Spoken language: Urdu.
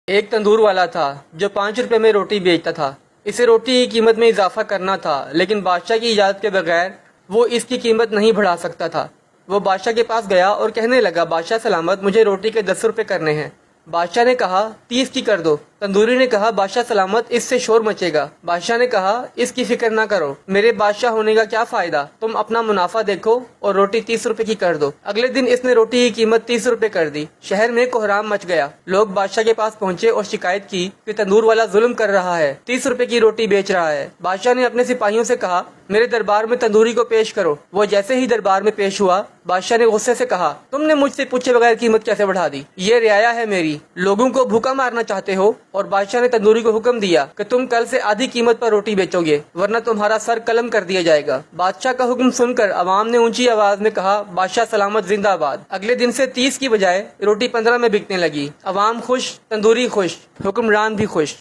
ایک تندور والا تھا جو 5 روپے میں روٹی بیچتا تھا۔ اسے روٹی کی قیمت میں اضافہ کرنا تھا، لیکن بادشاہ کی اجازت کے بغیر وہ اس کی قیمت نہیں بڑھا سکتا تھا۔ وہ بادشاہ کے پاس گیا اور کہنے لگا، بادشاہ سلامت، مجھے روٹی کے 10 روپے کرنے ہیں۔ بادشاہ نے کہا 30 کی کر دو۔ تندوری نے کہا، بادشاہ سلامت، اس سے شور مچے گا۔ بادشاہ نے کہا، اس کی فکر نہ کرو، میرے بادشاہ ہونے کا کیا فائدہ، تم اپنا منافع دیکھو اور روٹی 30 روپے کی کر دو۔ اگلے دن اس نے روٹی کی قیمت 30 روپے کر دی۔ شہر میں کوہرام مچ گیا۔ لوگ بادشاہ کے پاس پہنچے اور شکایت کی کہ تندور والا ظلم کر رہا ہے، 30 روپے کی روٹی بیچ رہا ہے۔ بادشاہ نے اپنے سپاہیوں سے کہا، میرے دربار میں تندوری کو پیش کرو۔ وہ جیسے ہی دربار میں پیش ہوا، بادشاہ نے غصے سے کہا، تم نے مجھ سے پوچھے بغیر قیمت کیسے بڑھا دی؟ یہ رعایا ہے میری، لوگوں کو بھوکا مارنا چاہتے ہو؟ اور بادشاہ نے تندوری کو حکم دیا کہ تم کل سے آدھی قیمت پر روٹی بیچو گے، ورنہ تمہارا سر قلم کر دیا جائے گا۔ بادشاہ کا حکم سن کر عوام نے اونچی آواز میں کہا، بادشاہ سلامت زندہ آباد۔ اگلے دن سے 30 کی بجائے روٹی 15 میں بکنے لگی۔ عوام خوش، تندوری خوش، حکمران بھی خوش۔